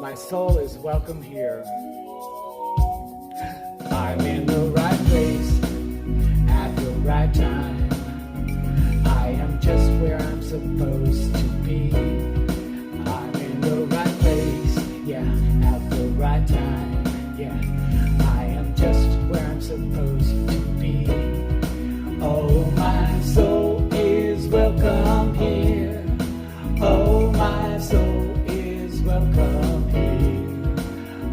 My soul is welcome here. I'm in the right place at the right time. I am just where I'm supposed to be. I'm in the right place, yeah, at the right time. Yeah, I am just where I'm supposed to be. Oh, my soul is welcome here. Oh, my soul is welcome here.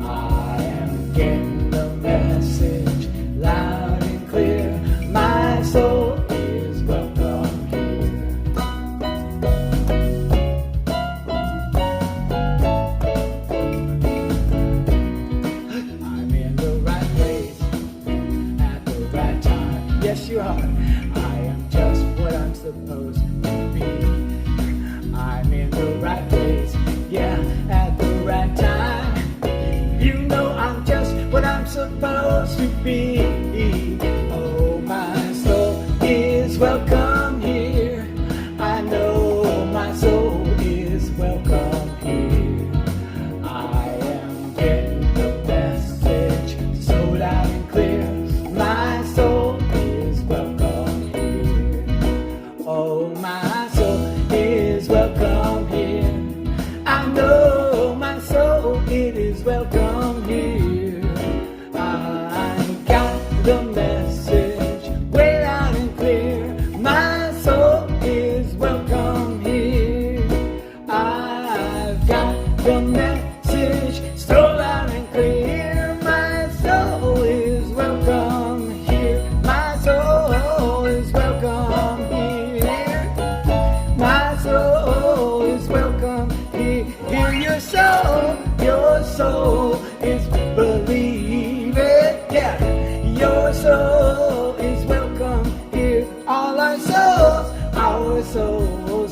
I am getting the message loud and clear. My soul is welcome here. I'm in the right place at the right time. Yes, you are. I am just what I'm supposed to be. I'm in the right place, yeah, at the right time. You know I'm just what I'm supposed to be. Oh, my soul is welcome here. I know my soul is welcome here. I am getting the message so loud and clear. My soul is welcome here. Oh, my soul is welcome here. I know my soul, it is welcome here. I got the message way loud and clear. My soul is welcome here. I've got the message so loud and clear. My soul is welcome here. My soul is welcome here. My soul is welcome here. Hear your soul is believe it. Yeah, your soul is welcome here. All our souls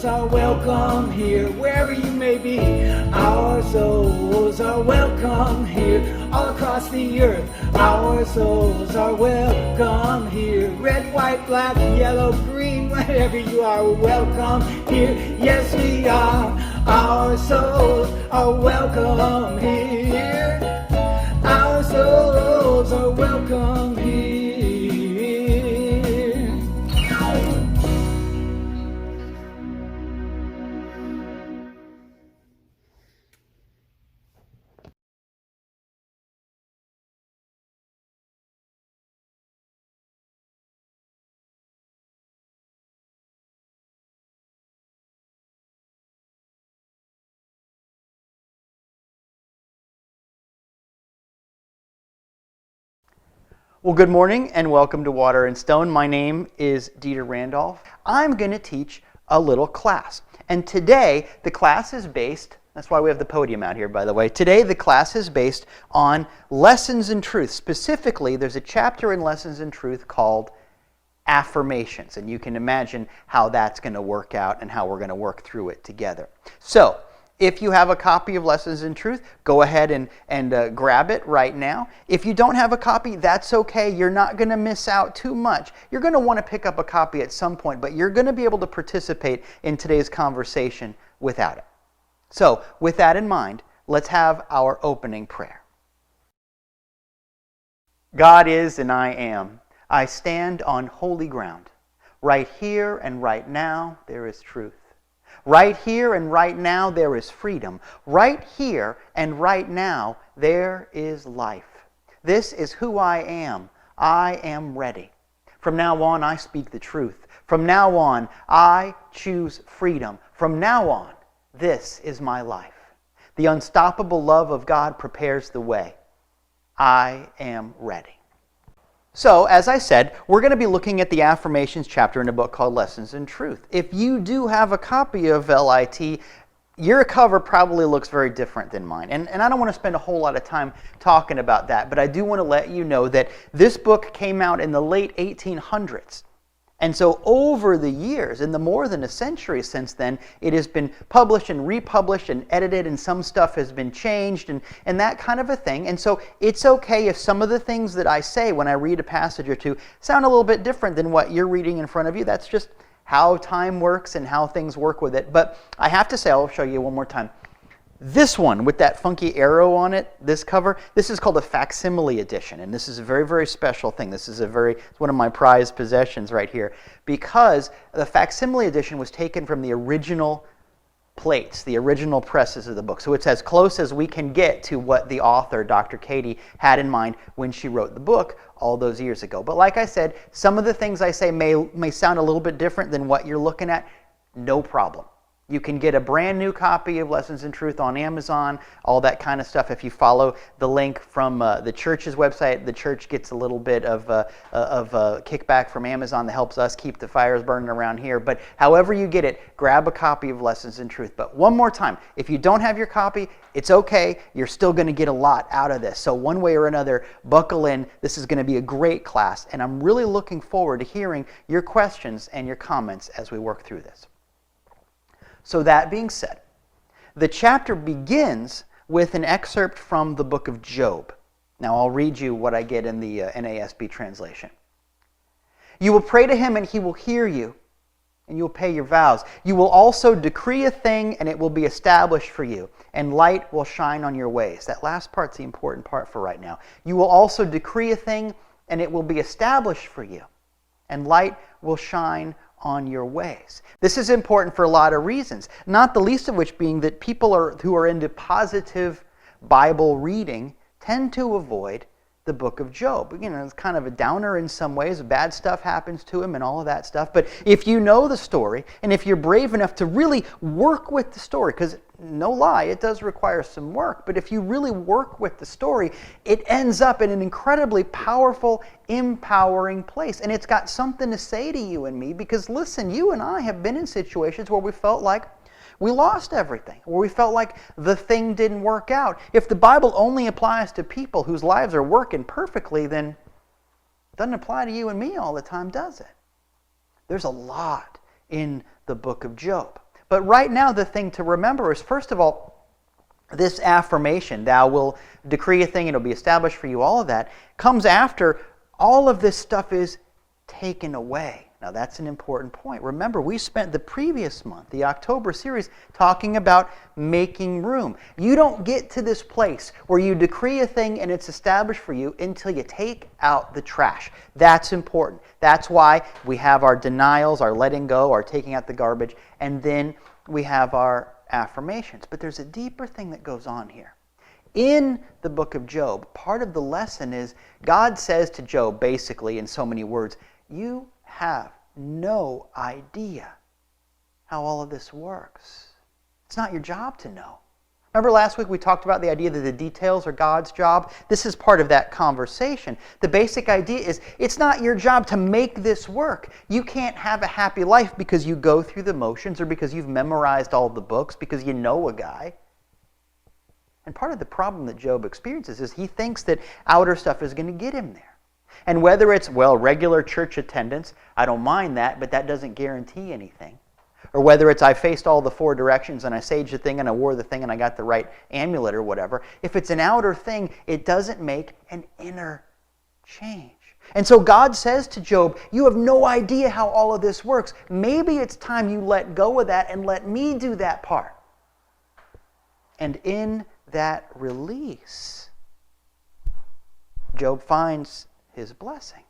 are welcome here. Wherever you may be, our souls are welcome here. All across the earth, our souls are welcome here. Red, white, black, yellow, green, wherever you are, welcome here. Yes, we are. Our souls are welcome here. Our souls are welcome here. Well, good morning and welcome to Water and Stone. My name is Dieter Randolph. I'm going to teach a little class. And today, the class is based, that's why we have the podium out here, by the way. Today, the class is based on Lessons in Truth. Specifically, there's a chapter in Lessons in Truth called Affirmations. And you can imagine how that's going to work out and how we're going to work through it together. So, if you have a copy of Lessons in Truth, go ahead and grab it right now. If you don't have a copy, that's okay. You're not going to miss out too much. You're going to want to pick up a copy at some point, but you're going to be able to participate in today's conversation without it. So, with that in mind, let's have our opening prayer. God is and I am. I stand on holy ground. Right here and right now, there is truth. Right here and right now, there is freedom. Right here and right now, there is life. This is who I am. I am ready. From now on, I speak the truth. From now on, I choose freedom. From now on, this is my life. The unstoppable love of God prepares the way. I am ready. So, as I said, we're going to be looking at the Affirmations chapter in a book called Lessons in Truth. If you do have a copy of LIT, your cover probably looks very different than mine. And I don't want to spend a whole lot of time talking about that, but I do want to let you know that this book came out in the late 1800s. And so over the years, in the more than a century since then, it has been published and republished and edited, and some stuff has been changed and that kind of a thing. And so it's okay if some of the things that I say when I read a passage or two sound a little bit different than what you're reading in front of you. That's just how time works and how things work with it. But I have to say, I'll show you one more time. This one with that funky arrow on it, this cover, this is called a facsimile edition, and this is a very, very special thing. This is it's one of my prized possessions right here, because the facsimile edition was taken from the original plates, the original presses of the book. So it's as close as we can get to what the author, Dr. Cady, had in mind when she wrote the book all those years ago. But like I said, some of the things I say may sound a little bit different than what you're looking at. No problem. You can get a brand new copy of Lessons in Truth on Amazon, all that kind of stuff. If you follow the link from the church's website, the church gets a little bit of kickback from Amazon that helps us keep the fires burning around here. But however you get it, grab a copy of Lessons in Truth. But one more time, if you don't have your copy, it's okay. You're still going to get a lot out of this. So one way or another, buckle in. This is going to be a great class, and I'm really looking forward to hearing your questions and your comments as we work through this. So that being said, the chapter begins with an excerpt from the book of Job. Now I'll read you what I get in the NASB translation. You will pray to him and he will hear you, and you will pay your vows. You will also decree a thing and it will be established for you, and light will shine on your ways. That last part's the important part for right now. You will also decree a thing and it will be established for you, and light will shine on your ways. This is important for a lot of reasons, not the least of which being that people who are into positive Bible reading tend to avoid the book of Job. You know, it's kind of a downer in some ways. Bad stuff happens to him and all of that stuff. But if you know the story, and if you're brave enough to really work with the story, because no lie, it does require some work, but if you really work with the story, it ends up in an incredibly powerful, empowering place. And it's got something to say to you and me, because listen, you and I have been in situations where we felt like we lost everything, where we felt like the thing didn't work out. If the Bible only applies to people whose lives are working perfectly, then it doesn't apply to you and me all the time, does it? There's a lot in the book of Job. But right now, the thing to remember is, first of all, this affirmation, thou will decree a thing, it'll be established for you, all of that, comes after all of this stuff is taken away. Now that's an important point. Remember, we spent the previous month, the October series, talking about making room. You don't get to this place where you decree a thing and it's established for you until you take out the trash. That's important. That's why we have our denials, our letting go, our taking out the garbage, and then we have our affirmations. But there's a deeper thing that goes on here. In the book of Job, part of the lesson is God says to Job, basically in so many words, you have no idea how all of this works. It's not your job to know. Remember last week we talked about the idea that the details are God's job? This is part of that conversation. The basic idea is it's not your job to make this work. You can't have a happy life because you go through the motions or because you've memorized all the books, because you know a guy. And part of the problem that Job experiences is he thinks that outer stuff is going to get him there. And whether it's, well, regular church attendance, I don't mind that, but that doesn't guarantee anything. Or whether it's I faced all the four directions and I saged the thing and I wore the thing and I got the right amulet or whatever. If it's an outer thing, it doesn't make an inner change. And so God says to Job, you have no idea how all of this works. Maybe it's time you let go of that and let me do that part. And in that release, Job finds his blessing.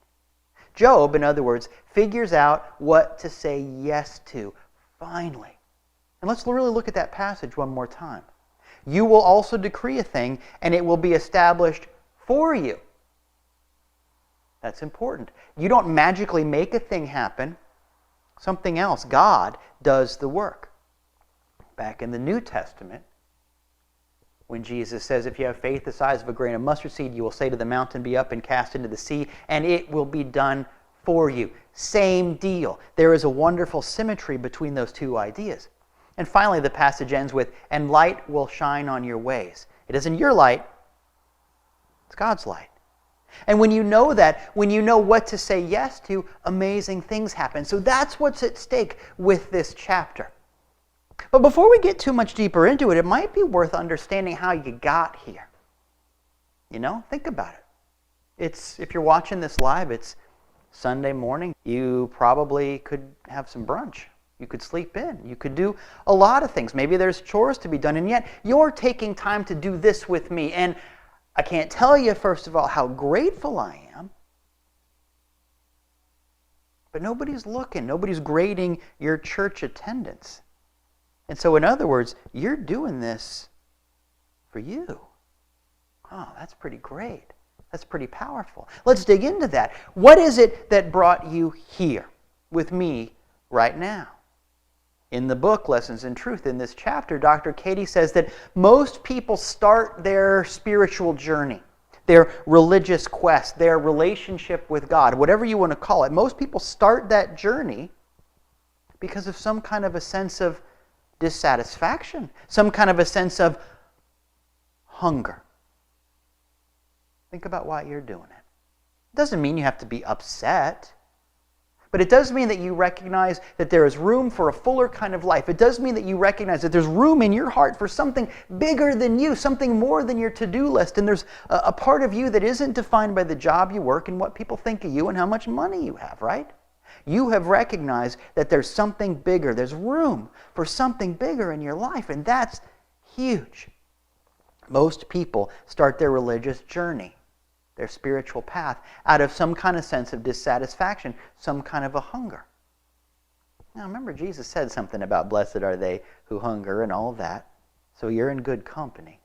Job, in other words, figures out what to say yes to, finally. And let's really look at that passage one more time. You will also decree a thing, and it will be established for you. That's important. You don't magically make a thing happen. Something else. God does the work. Back in the New Testament, when Jesus says, if you have faith the size of a grain of mustard seed, you will say to the mountain, be up and cast into the sea, and it will be done for you. Same deal. There is a wonderful symmetry between those two ideas. And finally, the passage ends with, and light will shine on your ways. It isn't your light, it's God's light. And when you know that, when you know what to say yes to, amazing things happen. So that's what's at stake with this chapter. But before we get too much deeper into it, it might be worth understanding how you got here. You know, think about it. If you're watching this live, it's Sunday morning. You probably could have some brunch. You could sleep in. You could do a lot of things. Maybe there's chores to be done, and yet you're taking time to do this with me. And I can't tell you, first of all, how grateful I am. But nobody's looking. Nobody's grading your church attendance. And so, in other words, you're doing this for you. Oh, that's pretty great. That's pretty powerful. Let's dig into that. What is it that brought you here with me right now? In the book, Lessons in Truth, in this chapter, Dr. Cady says that most people start their spiritual journey, their religious quest, their relationship with God, whatever you want to call it. Most people start that journey because of some kind of a sense of dissatisfaction, some kind of a sense of hunger. Think about why you're doing it. It doesn't mean you have to be upset, but it does mean that you recognize that there is room for a fuller kind of life. It does mean that you recognize that there's room in your heart for something bigger than you, something more than your to-do list, and there's a part of you that isn't defined by the job you work and what people think of you and how much money you have, right? You have recognized that there's something bigger. There's room for something bigger in your life, and that's huge. Most people start their religious journey, their spiritual path, out of some kind of sense of dissatisfaction, some kind of a hunger. Now remember, Jesus said something about blessed are they who hunger and all of that, so you're in good company.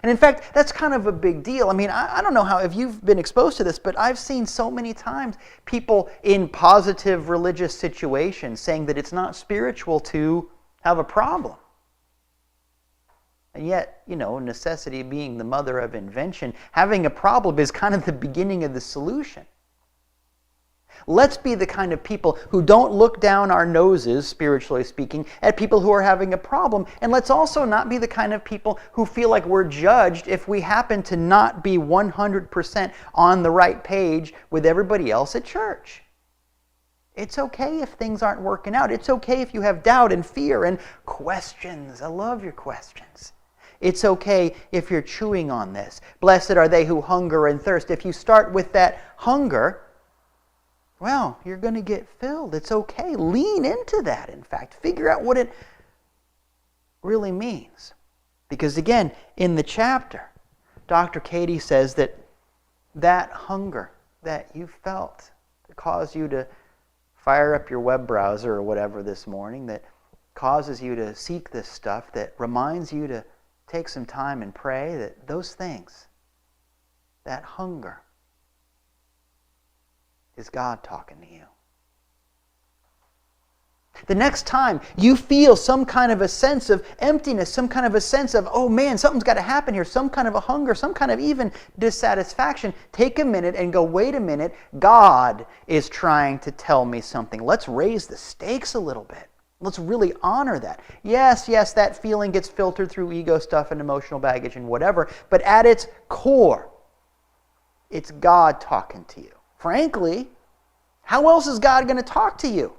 And in fact, that's kind of a big deal. I mean, I don't know how, if you've been exposed to this, but I've seen so many times people in positive religious situations saying that it's not spiritual to have a problem. And yet, necessity being the mother of invention, having a problem is kind of the beginning of the solution. Let's be the kind of people who don't look down our noses, spiritually speaking, at people who are having a problem. And let's also not be the kind of people who feel like we're judged if we happen to not be 100% on the right page with everybody else at church. It's okay if things aren't working out. It's okay if you have doubt and fear and questions. I love your questions. It's okay if you're chewing on this. Blessed are they who hunger and thirst. If you start with that hunger, well, you're going to get filled. It's okay. Lean into that, in fact. Figure out what it really means. Because again, in the chapter, Dr. Cady says that hunger that you felt that caused you to fire up your web browser or whatever this morning, that causes you to seek this stuff, that reminds you to take some time and pray, that those things, that hunger, is God talking to you. The next time you feel some kind of a sense of emptiness, some kind of a sense of, oh man, something's got to happen here, some kind of a hunger, some kind of even dissatisfaction, take a minute and go, wait a minute, God is trying to tell me something. Let's raise the stakes a little bit. Let's really honor that. Yes, that feeling gets filtered through ego stuff and emotional baggage and whatever, but at its core, it's God talking to you. Frankly, how else is God going to talk to you?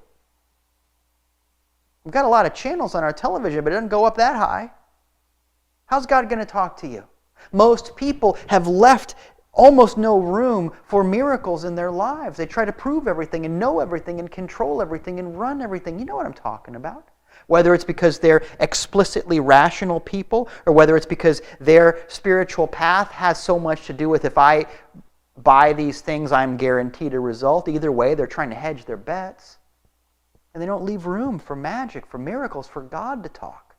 We've got a lot of channels on our television, but it doesn't go up that high. How's God going to talk to you? Most people have left almost no room for miracles in their lives. They try to prove everything and know everything and control everything and run everything. You know what I'm talking about. Whether it's because they're explicitly rational people or whether it's because their spiritual path has so much to do with if I buy these things, I'm guaranteed a result. Either way, they're trying to hedge their bets. And they don't leave room for magic, for miracles, for God to talk.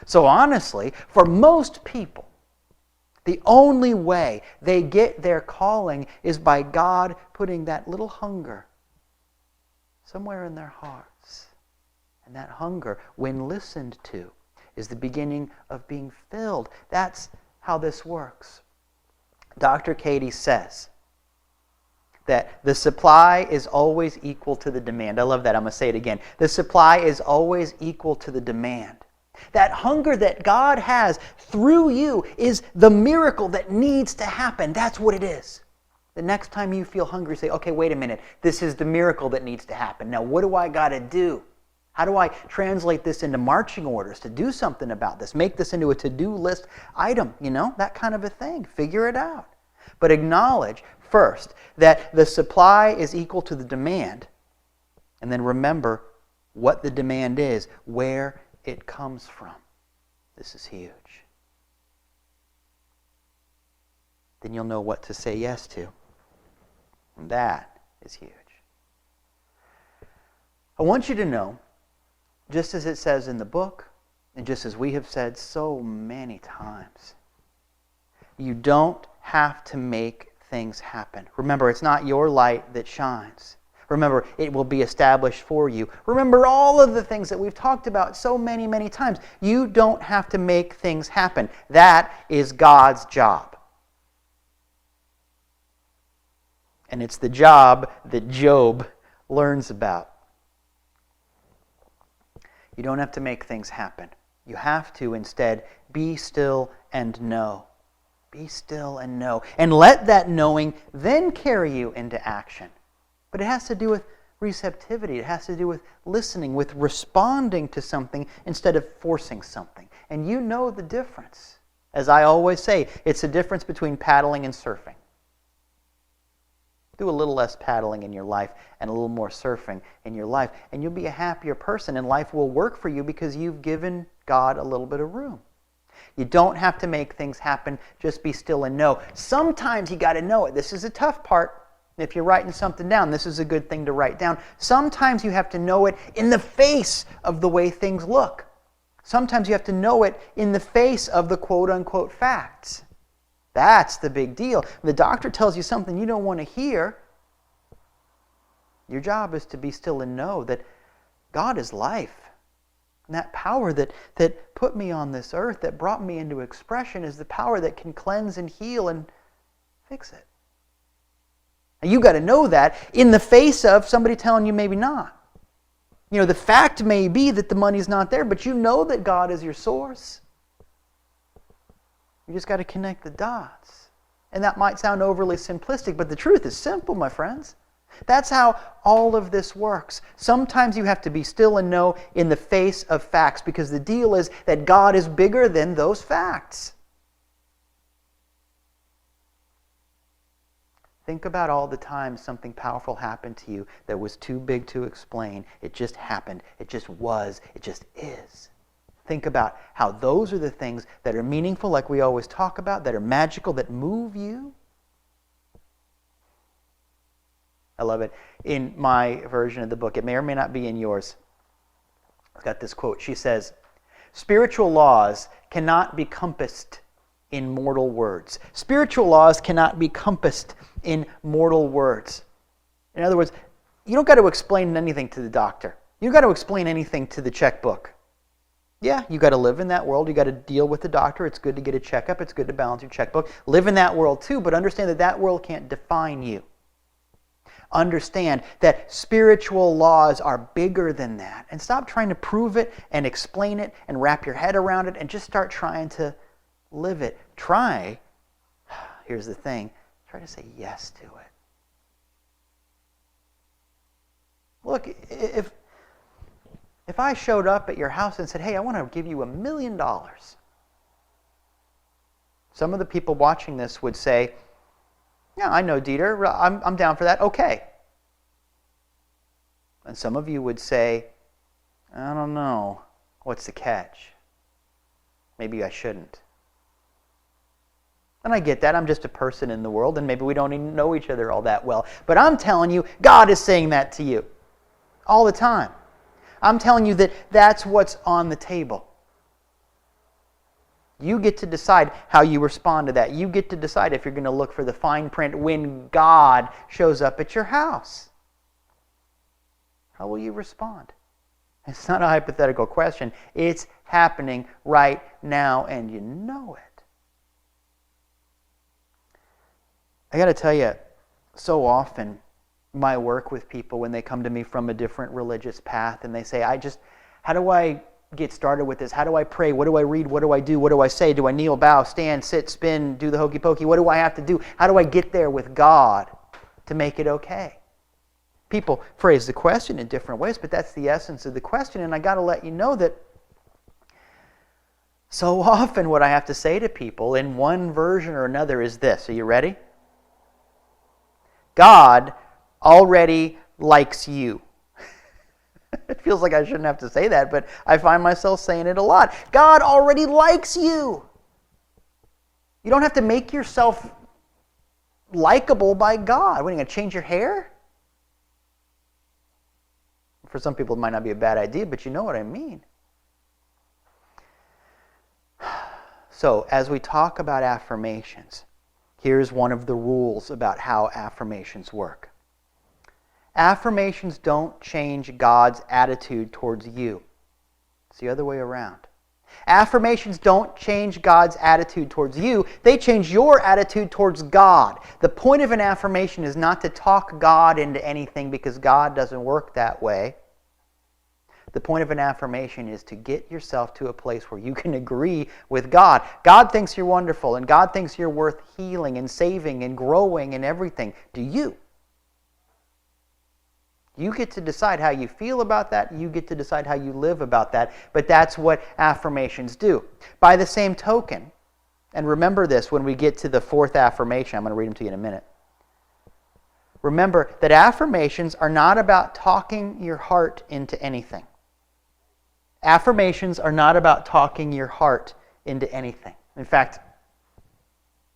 So honestly, for most people, the only way they get their calling is by God putting that little hunger somewhere in their hearts. And that hunger, when listened to, is the beginning of being filled. That's how this works. Dr. Cady says that the supply is always equal to the demand. I love that. I'm going to say it again. The supply is always equal to the demand. That hunger that God has through you is the miracle that needs to happen. That's what it is. The next time you feel hungry, say, okay, wait a minute. This is the miracle that needs to happen. Now, what do I got to do? How do I translate this into marching orders to do something about this? Make this into a to-do list item, that kind of a thing. Figure it out. But acknowledge first that the supply is equal to the demand. And then remember what the demand is, where it comes from. This is huge. Then you'll know what to say yes to. And that is huge. I want you to know, just as it says in the book, and just as we have said so many times, you don't have to make things happen. Remember, it's not your light that shines. Remember, it will be established for you. Remember all of the things that we've talked about so many, many times. You don't have to make things happen. That is God's job. And it's the job that Job learns about. You don't have to make things happen. You have to instead be still and know. Be still and know. And let that knowing then carry you into action. But it has to do with receptivity. It has to do with listening, with responding to something instead of forcing something. And you know the difference. As I always say, it's the difference between paddling and surfing. Do a little less paddling in your life and a little more surfing in your life, and you'll be a happier person, and life will work for you because you've given God a little bit of room. You don't have to make things happen. Just be still and know. Sometimes you got to know it. This is a tough part. If you're writing something down, this is a good thing to write down. Sometimes you have to know it in the face of the way things look. Sometimes you have to know it in the face of the quote-unquote facts. That's the big deal. The doctor tells you something you don't want to hear. Your job is to be still and know that God is life. And that power that put me on this earth, that brought me into expression, is the power that can cleanse and heal and fix it. And you got to know that in the face of somebody telling you maybe not. You know, the fact may be that the money's not there, but you know that God is your source. You just got to connect the dots. And that might sound overly simplistic, but the truth is simple, my friends. That's how all of this works. Sometimes you have to be still and know in the face of facts, because the deal is that God is bigger than those facts. Think about all the times something powerful happened to you that was too big to explain. It just happened. It just was. It just is. Think about how those are the things that are meaningful, like we always talk about, that are magical, that move you. I love it. In my version of the book, it may or may not be in yours, I've got this quote. She says, "Spiritual laws cannot be compassed in mortal words." Spiritual laws cannot be compassed in mortal words. In other words, you don't got to explain anything to the doctor. You don't got to explain anything to the checkbook. Yeah, you got to live in that world. You got to deal with the doctor. It's good to get a checkup. It's good to balance your checkbook. Live in that world too, but understand that that world can't define you. Understand that spiritual laws are bigger than that. And stop trying to prove it and explain it and wrap your head around it, and just start trying to live it. Here's the thing, try to say yes to it. Look, if I showed up at your house and said, "Hey, I want to give you $1 million," some of the people watching this would say, "Yeah, I know, Dieter. I'm down for that. Okay." And some of you would say, "I don't know. What's the catch? Maybe I shouldn't." And I get that. I'm just a person in the world, and maybe we don't even know each other all that well. But I'm telling you, God is saying that to you all the time. I'm telling you that that's what's on the table. You get to decide how you respond to that. You get to decide if you're going to look for the fine print when God shows up at your house. How will you respond? It's not a hypothetical question. It's happening right now, and you know it. I got to tell you, so often my work with people when they come to me from a different religious path and they say, how do I get started with this? How do I pray? What do I read? What do I do? What do I say? Do I kneel, bow, stand, sit, spin, do the hokey pokey? What do I have to do? How do I get there with God to make it okay? People phrase the question in different ways, but that's the essence of the question. And I got to let you know that so often what I have to say to people in one version or another is this. Are you ready? God already likes you. It feels like I shouldn't have to say that, but I find myself saying it a lot. God already likes you. You don't have to make yourself likable by God. What, are you going to change your hair? For some people, it might not be a bad idea, but you know what I mean. So, as we talk about affirmations, here's one of the rules about how affirmations work. Affirmations don't change God's attitude towards you. It's the other way around. Affirmations don't change God's attitude towards you. They change your attitude towards God. The point of an affirmation is not to talk God into anything, because God doesn't work that way. The point of an affirmation is to get yourself to a place where you can agree with God. God thinks you're wonderful, and God thinks you're worth healing and saving and growing and everything. Do you? You get to decide how you feel about that. You get to decide how you live about that. But that's what affirmations do. By the same token, and remember this when we get to the fourth affirmation, I'm going to read them to you in a minute. Remember that affirmations are not about talking your heart into anything. Affirmations are not about talking your heart into anything. In fact,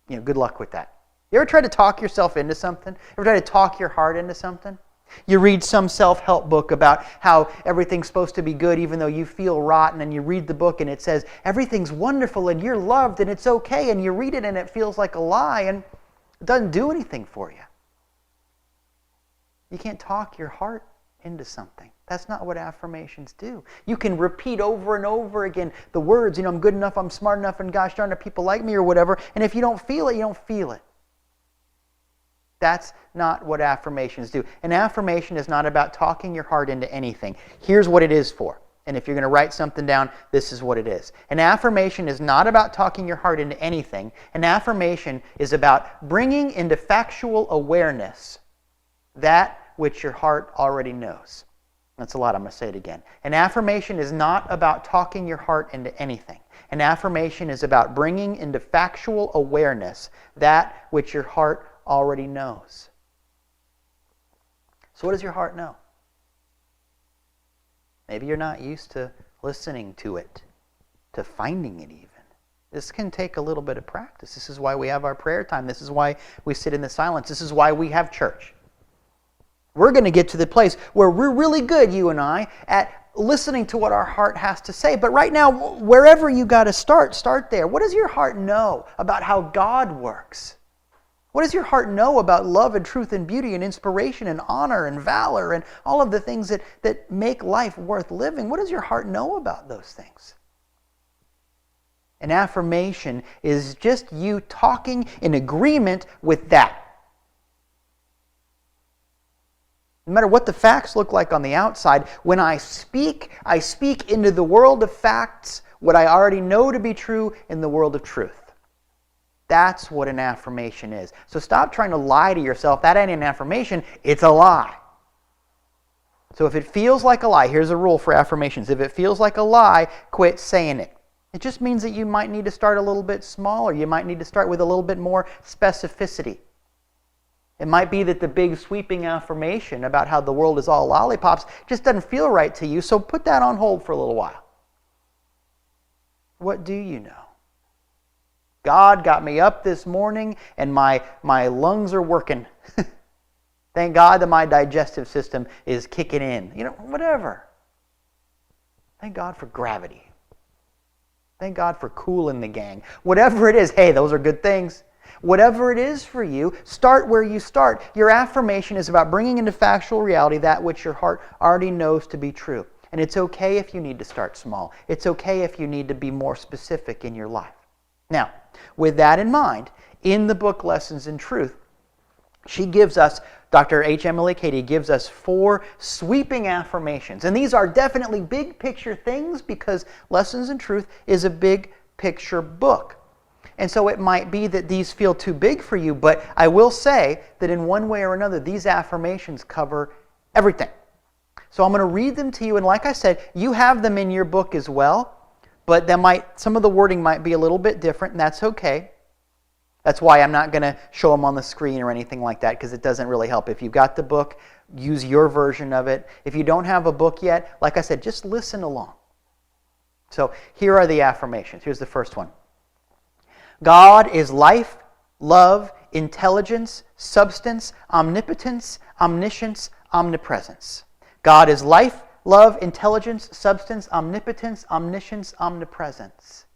good luck with that. You ever try to talk yourself into something? Ever try to talk your heart into something? You read some self-help book about how everything's supposed to be good even though you feel rotten, and you read the book and it says everything's wonderful and you're loved and it's okay, and you read it and it feels like a lie and it doesn't do anything for you. You can't talk your heart into something. That's not what affirmations do. You can repeat over and over again the words, I'm good enough, I'm smart enough, and gosh darn it, people like me or whatever, and if you don't feel it, you don't feel it. That's not what affirmations do. An affirmation is not about talking your heart into anything. Here's what it is for. And if you're going to write something down, this is what it is. An affirmation is not about talking your heart into anything. An affirmation is about bringing into factual awareness that which your heart already knows. That's a lot. I'm going to say it again. An affirmation is not about talking your heart into anything. An affirmation is about bringing into factual awareness that which your heart already knows. So what does your heart know? Maybe you're not used to listening to it, to finding it even. This can take a little bit of practice. This is why we have our prayer time. This is why we sit in the silence. This is why we have church. We're going to get to the place where we're really good, you and I, at listening to what our heart has to say. But right now, wherever you got to start there. What does your heart know about how God works? What does your heart know about love and truth and beauty and inspiration and honor and valor and all of the things that make life worth living? What does your heart know about those things? An affirmation is just you talking in agreement with that. No matter what the facts look like on the outside, when I speak into the world of facts what I already know to be true in the world of truth. That's what an affirmation is. So stop trying to lie to yourself. That ain't an affirmation, it's a lie. So if it feels like a lie, here's a rule for affirmations. If it feels like a lie, quit saying it. It just means that you might need to start a little bit smaller. You might need to start with a little bit more specificity. It might be that the big sweeping affirmation about how the world is all lollipops just doesn't feel right to you, so put that on hold for a little while. What do you know? God got me up this morning and my lungs are working. Thank God that my digestive system is kicking in. Whatever. Thank God for gravity. Thank God for Kool in the Gang. Whatever it is, hey, those are good things. Whatever it is for you, start where you start. Your affirmation is about bringing into factual reality that which your heart already knows to be true. And it's okay if you need to start small. It's okay if you need to be more specific in your life. Now, with that in mind, in the book Lessons in Truth, she gives us, Dr. H. Emilie Cady gives us 4 sweeping affirmations. And these are definitely big picture things because Lessons in Truth is a big picture book. And so it might be that these feel too big for you, but I will say that in one way or another, these affirmations cover everything. So I'm going to read them to you, and like I said, you have them in your book as well, but some of the wording might be a little bit different, and that's okay. That's why I'm not going to show them on the screen or anything like that, because it doesn't really help. If you've got the book, use your version of it. If you don't have a book yet, like I said, just listen along. So here are the affirmations. Here's the first one. God is life, love, intelligence, substance, omnipotence, omniscience, omnipresence. God is life, love, intelligence, substance, omnipotence, omniscience, omnipresence.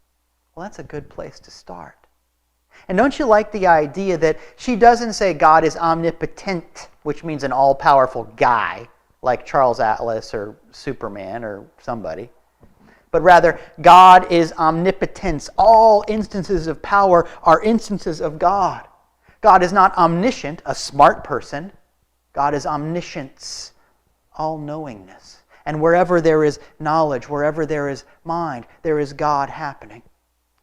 Well, that's a good place to start. And don't you like the idea that she doesn't say God is omnipotent, which means an all-powerful guy, like Charles Atlas or Superman or somebody. But rather, God is omnipotence. All instances of power are instances of God. God is not omniscient, a smart person. God is omniscience, all-knowingness. And wherever there is knowledge, wherever there is mind, there is God happening.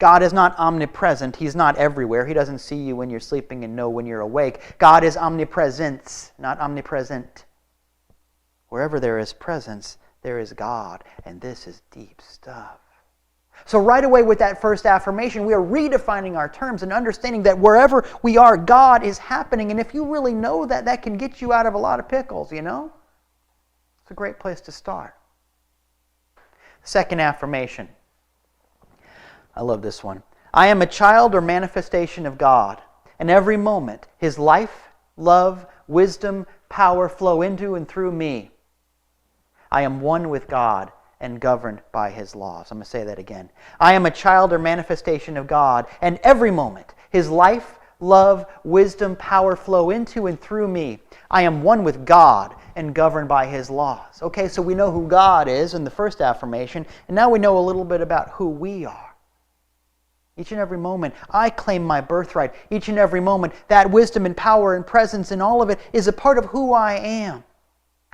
God is not omnipresent. He's not everywhere. He doesn't see you when you're sleeping and know when you're awake. God is omnipresence, not omnipresent. Wherever there is presence, there is God. And this is deep stuff. So right away with that first affirmation, we are redefining our terms and understanding that wherever we are, God is happening. And if you really know that, that can get you out of a lot of pickles, you know? It's a great place to start. Second affirmation. I love this one. I am a child or manifestation of God, and every moment His life, love, wisdom, power flow into and through me. I am one with God and governed by His laws. I'm going to say that again. I am a child or manifestation of God, and every moment His life, love, wisdom, power flow into and through me. I am one with God and governed by His laws. Okay, so we know who God is in the first affirmation, and now we know a little bit about who we are. Each and every moment, I claim my birthright. Each and every moment, that wisdom and power and presence and all of it is a part of who I am.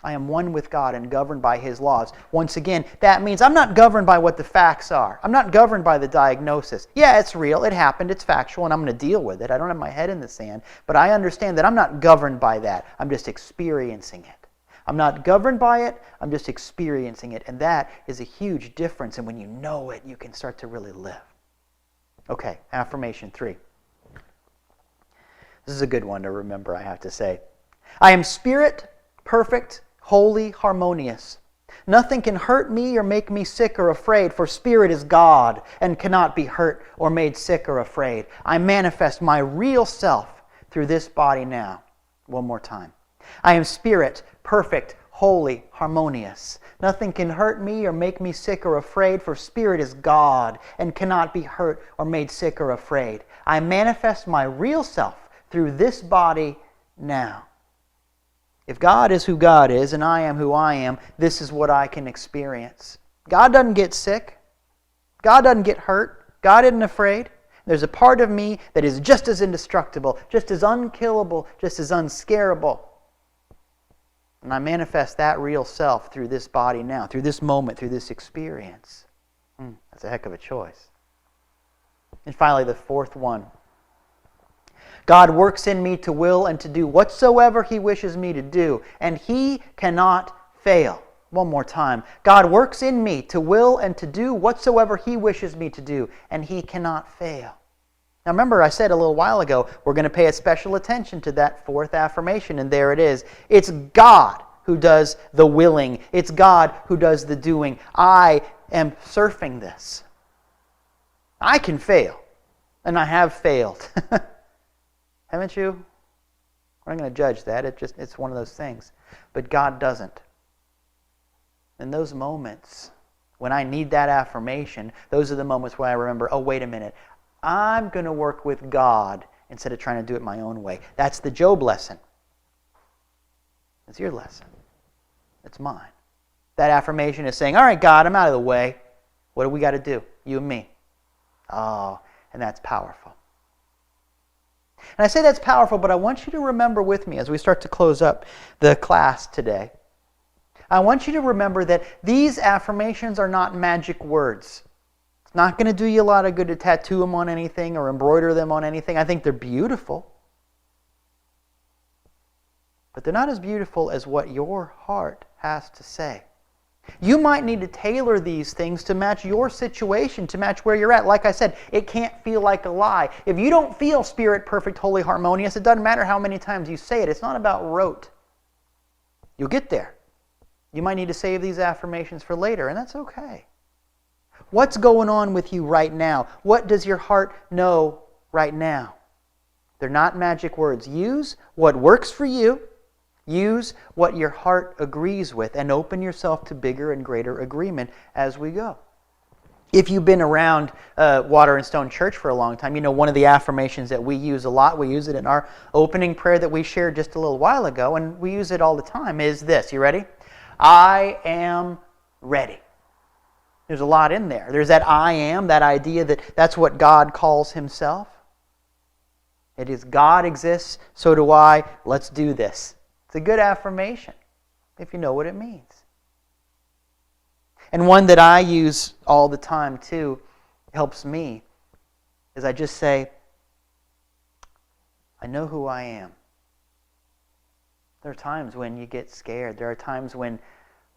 I am one with God and governed by His laws. Once again, that means I'm not governed by what the facts are. I'm not governed by the diagnosis. Yeah, it's real, it happened, it's factual, and I'm going to deal with it. I don't have my head in the sand, but I understand that I'm not governed by that. I'm just experiencing it. I'm not governed by it, I'm just experiencing it. And that is a huge difference, and when you know it, you can start to really live. Okay, affirmation 3. This is a good one to remember, I have to say. I am spirit, perfect, holy, harmonious. Nothing can hurt me or make me sick or afraid, for spirit is God and cannot be hurt or made sick or afraid. I manifest my real self through this body now. One more time. I am spirit, perfect, holy, harmonious. Nothing can hurt me or make me sick or afraid, for spirit is God and cannot be hurt or made sick or afraid. I manifest my real self through this body now. If God is who God is and I am who I am, this is what I can experience. God doesn't get sick. God doesn't get hurt. God isn't afraid. There's a part of me that is just as indestructible, just as unkillable, just as unscarable. And I manifest that real self through this body now, through this moment, through this experience. That's a heck of a choice. And finally, the fourth one. God works in me to will and to do whatsoever He wishes me to do, and He cannot fail. One more time. God works in me to will and to do whatsoever He wishes me to do, and He cannot fail. Now remember, I said a little while ago, we're going to pay a special attention to that fourth affirmation, and there it is. It's God who does the willing. It's God who does the doing. I am surfing this. I can fail, and I have failed. Haven't you? We're not going to judge that. It's one of those things. But God doesn't. In those moments, when I need that affirmation, those are the moments where I remember, oh, wait a minute. I'm going to work with God instead of trying to do it my own way. That's the Job lesson. It's your lesson. It's mine. That affirmation is saying, all right, God, I'm out of the way. What do we got to do? You and me. Oh, and that's powerful. And I say that's powerful, but I want you to remember with me as we start to close up the class today. I want you to remember that these affirmations are not magic words. It's not going to do you a lot of good to tattoo them on anything or embroider them on anything. I think they're beautiful. But they're not as beautiful as what your heart has to say. You might need to tailor these things to match your situation, to match where you're at. Like I said, it can't feel like a lie. If you don't feel spirit, perfect, holy, harmonious, it doesn't matter how many times you say it. It's not about rote. You'll get there. You might need to save these affirmations for later, and that's okay. What's going on with you right now? What does your heart know right now? They're not magic words. Use what works for you. Use what your heart agrees with, and open yourself to bigger and greater agreement as we go. If you've been around Water and Stone Church for a long time, you know one of the affirmations that we use a lot, we use it in our opening prayer that we shared just a little while ago, and we use it all the time, is this. You ready? I am ready. There's a lot in there. There's that I am, that idea that that's what God calls himself. It is God exists, so do I. Let's do this. It's a good affirmation if you know what it means. And one that I use all the time too, helps me, is I just say, I know who I am. There are times when you get scared. There are times when,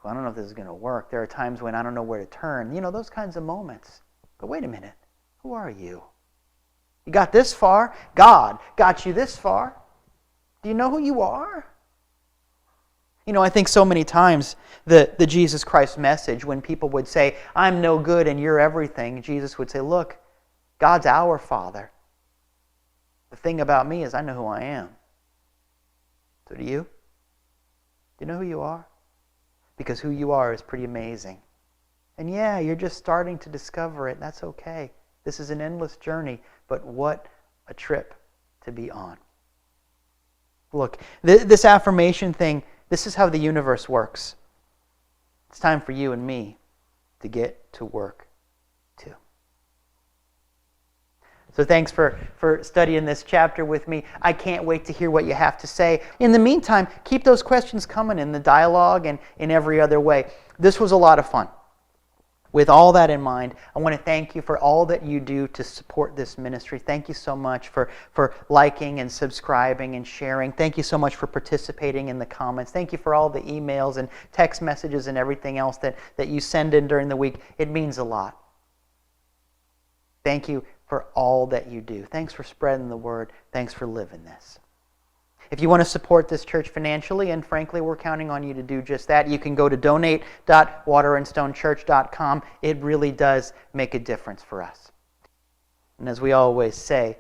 well, I don't know if this is going to work. There are times when I don't know where to turn. You know, those kinds of moments. But wait a minute. Who are you? You got this far. God got you this far. Do you know who you are? You know, I think so many times the Jesus Christ message, when people would say, I'm no good and you're everything, Jesus would say, look, God's our Father. The thing about me is I know who I am. So do you? Do you know who you are? Because who you are is pretty amazing. And yeah, you're just starting to discover it. That's okay. This is an endless journey, but what a trip to be on. Look, this affirmation thing, this is how the universe works. It's time for you and me to get to work too. So thanks for studying this chapter with me. I can't wait to hear what you have to say. In the meantime, keep those questions coming in the dialogue and in every other way. This was a lot of fun. With all that in mind, I want to thank you for all that you do to support this ministry. Thank you so much for liking and subscribing and sharing. Thank you so much for participating in the comments. Thank you for all the emails and text messages and everything else that you send in during the week. It means a lot. Thank you for all that you do. Thanks for spreading the word. Thanks for living this. If you want to support this church financially, and frankly, we're counting on you to do just that, you can go to donate.waterandstonechurch.com. It really does make a difference for us. And as we always say,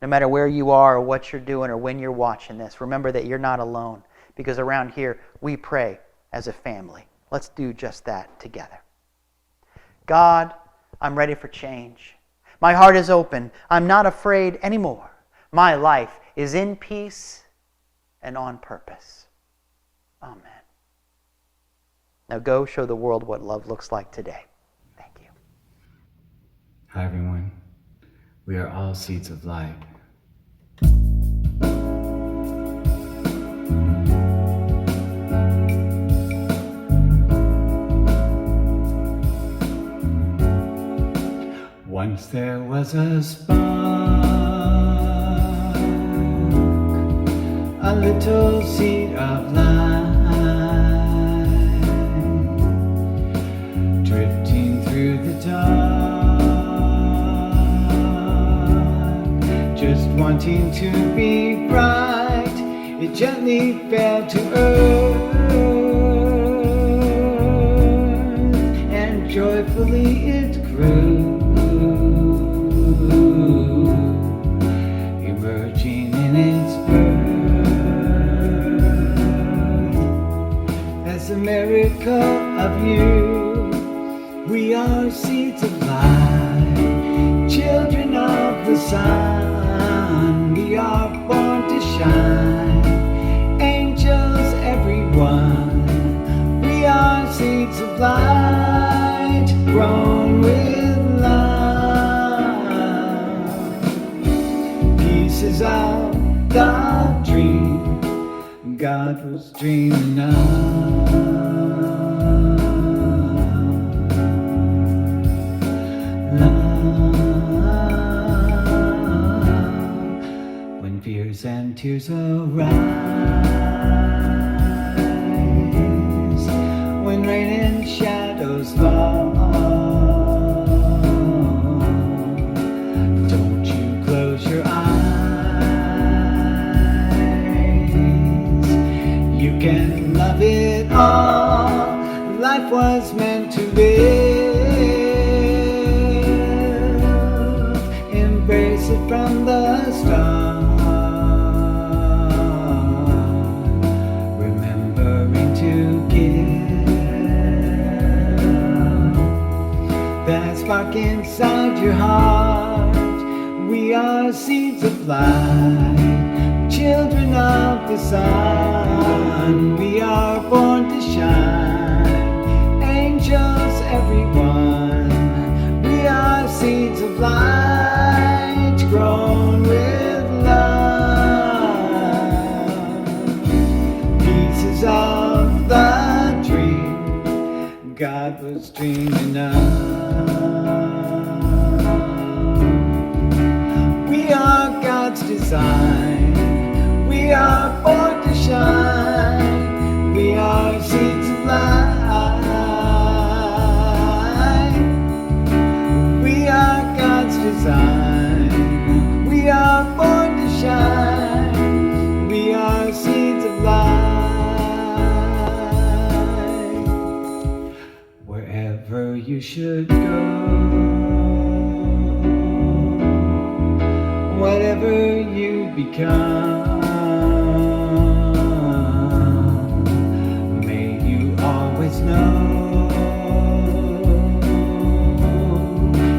no matter where you are or what you're doing or when you're watching this, remember that you're not alone, because around here, we pray as a family. Let's do just that together. God, I'm ready for change. My heart is open. I'm not afraid anymore. My life is in peace and on purpose. Amen. Now go show the world what love looks like today. Thank you. Hi everyone. We are all seeds of light. Once there was a spark, a little seed of light, drifting through the dark, just wanting to be bright. It gently fell to earth, and joyfully it grew, emerging in its birth. As a miracle of you, we are seeds of light, children of the sun. We are born to shine, angels everyone. We are seeds of light, grown with love. Pieces of the dream God was dreaming of. Love. When fears and tears arise, when rain and life was meant to live. Embrace it from the start, remembering to give that spark inside your heart. We are seeds of light, children of the sun. We are born to shine, angels everyone. We are seeds of light, grown with love. Pieces of the dream God was dreaming of. We are God's design. We are born to shine. We are seeds of light. We are God's design. We are born to shine. We are seeds of light. Wherever you should go, whatever you become, may you always know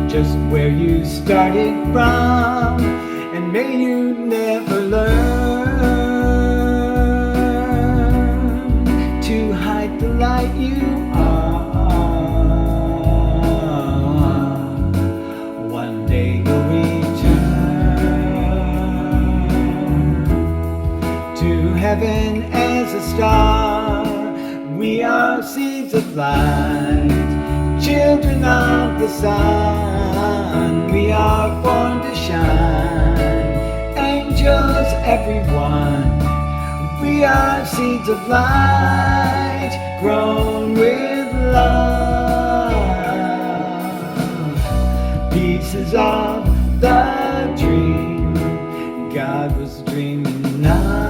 just where you started from, and may you never learn to hide the light you are. One day you'll to heaven as a star. We are seeds of light, children of the sun. We are born to shine, angels everyone. We are seeds of light, grown with love. Pieces of the dream God was dreaming of.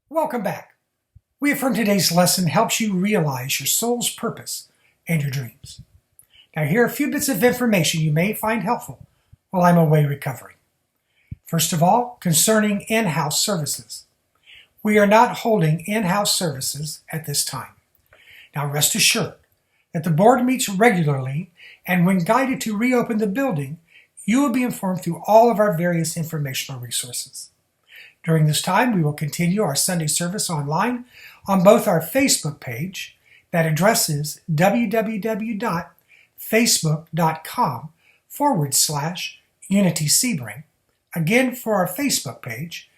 Welcome back. We Affirm today's lesson helps you realize your soul's purpose and your dreams. Now, here are a few bits of information you may find helpful while I'm away recovering. First of all, concerning in-house services. We are not holding in-house services at this time. Now, rest assured that the board meets regularly, and when guided to reopen the building, you will be informed through all of our various informational resources. During this time, we will continue our Sunday service online on both our Facebook page. That address is www.facebook.com/Unity Sebring. Again, for our Facebook page,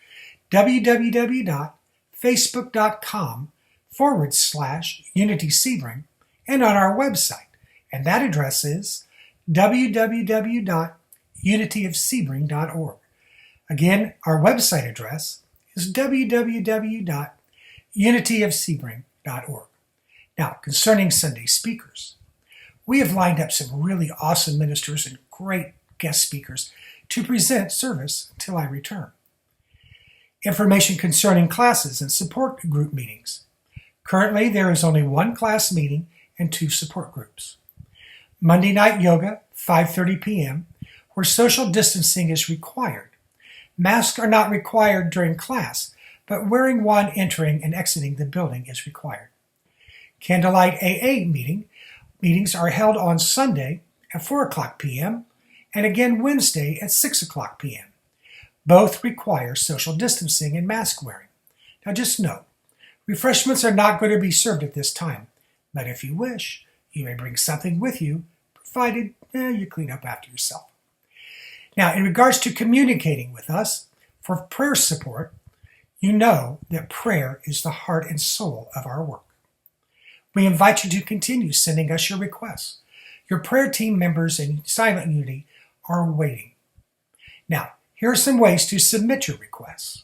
www.facebook.com/Unity Sebring, and on our website. And that address is www.unityofsebring.org. Again, our website address is www.unityofsebring.org. Now, concerning Sunday speakers, we have lined up some really awesome ministers and great guest speakers to present service until I return. Information concerning classes and support group meetings. Currently, there is only one class meeting and 2 support groups. Monday night yoga, 5:30 p.m., where social distancing is required. Masks are not required during class, but wearing one entering and exiting the building is required. Candlelight AA meetings are held on Sunday at 4 o'clock p.m. and again Wednesday at 6 o'clock p.m. Both require social distancing and mask wearing. Now just note, refreshments are not going to be served at this time, but if you wish, you may bring something with you, provided you clean up after yourself. Now, in regards to communicating with us for prayer support, you know that prayer is the heart and soul of our work. We invite you to continue sending us your requests. Your prayer team members in Silent Unity are waiting. Now, Here are some ways to submit your requests.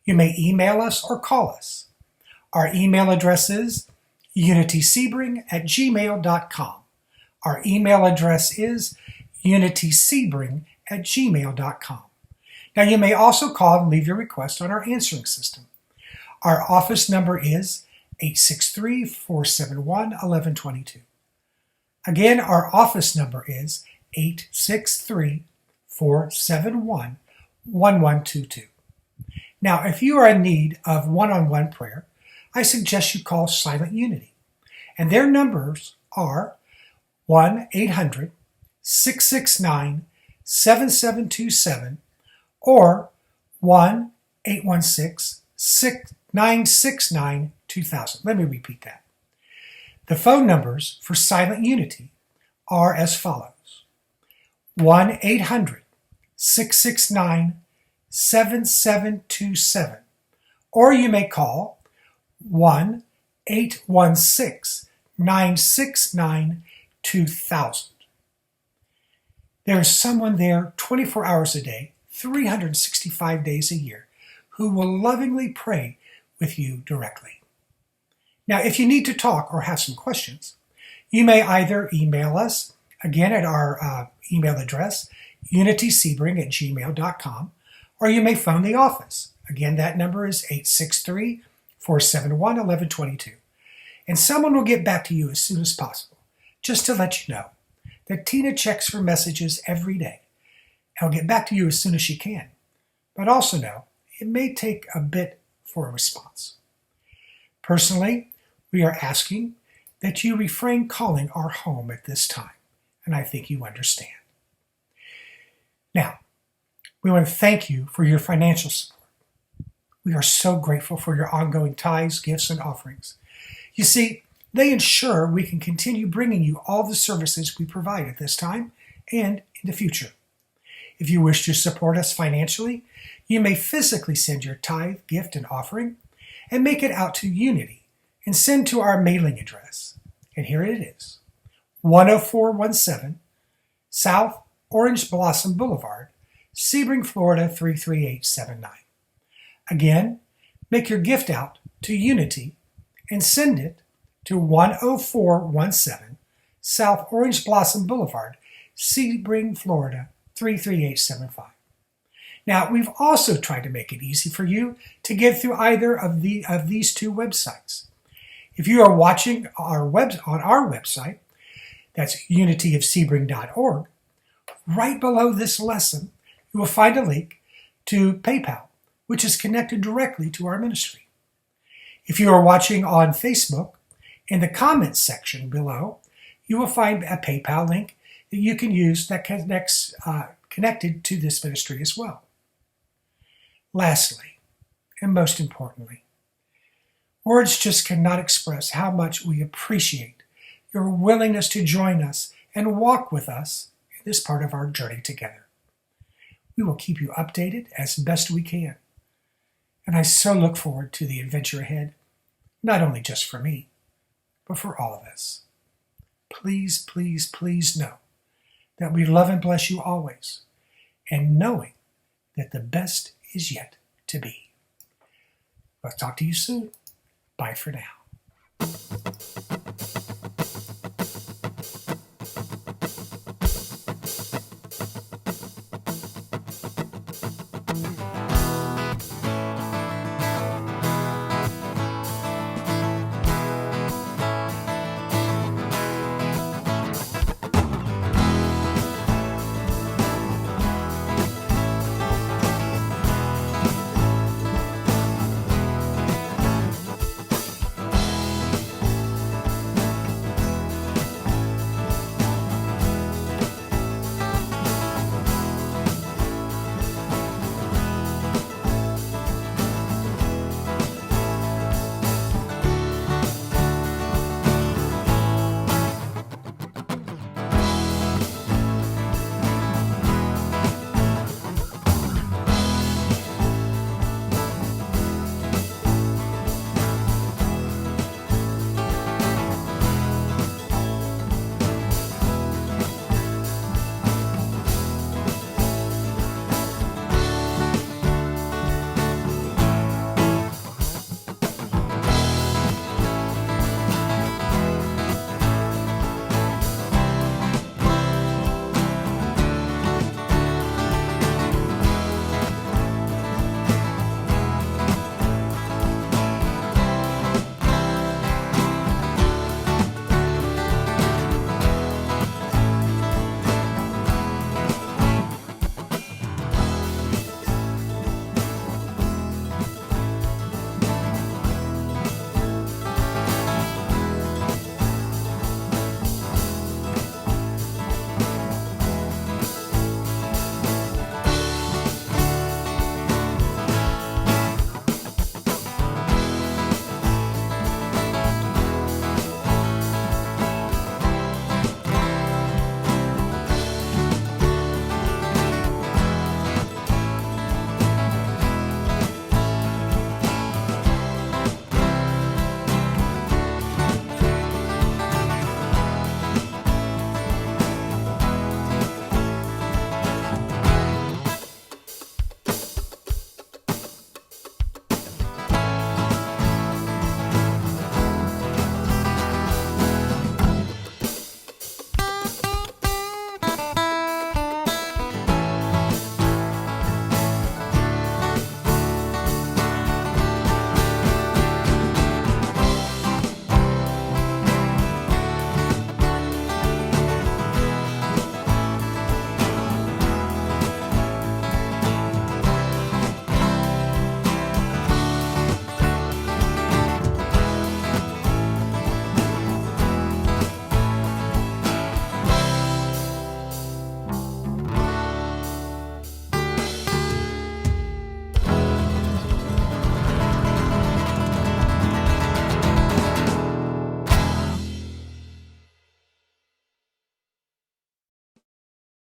You may email us or call us. Our email address is unitysebring@gmail.com. Our email address is unitysebring@gmail.com. Now you may also call and leave your request on our answering system. Our office number is 863-471-1122. Again, our office number is 863-471-1122. Now, if you are in need of one-on-one prayer, I suggest you call Silent Unity. And their numbers are 1-800-669-7727 or 1-816-969-2000. Let me repeat that. The phone numbers for Silent Unity are as follows. 1-800-669-7727, or you may call 1-816-969-2000. There is someone there 24 hours a day, 365 days a year, who will lovingly pray with you directly. Now, if you need to talk or have some questions, you may either email us, again at our email address, unitysebring@gmail.com, or you may phone the office. Again, that number is 863-471-1122. And someone will get back to you as soon as possible, just to let you know that Tina checks for messages every day. I'll get back to you as soon as she can, but also know it may take a bit for a response. Personally, we are asking that you refrain calling our home at this time, and I think you understand. Now, we want to thank you for your financial support. We are so grateful for your ongoing tithes, gifts, and offerings. You see, they ensure we can continue bringing you all the services we provide at this time and in the future. If you wish to support us financially, you may physically send your tithe, gift, and offering and make it out to Unity and send to our mailing address. And here it is, 10417 South Orange Blossom Boulevard, Sebring, Florida 33879. Again, make your gift out to Unity and send it to 10417 South Orange Blossom Boulevard, Sebring, Florida 33875. Now, we've also tried to make it easy for you to get through either of these two websites. If you are watching on our website, that's unityofsebring.org, right below this lesson, you will find a link to PayPal, which is connected directly to our ministry. If you are watching on Facebook, in the comments section below, you will find a PayPal link that you can use that connects connected to this ministry as well. Lastly, and most importantly, words just cannot express how much we appreciate your willingness to join us and walk with us in this part of our journey together. We will keep you updated as best we can. And I so look forward to the adventure ahead, not only just for me, but for all of us. Please, please, please know that we love and bless you always, and knowing that the best is yet to be. I'll talk to you soon. Bye for now.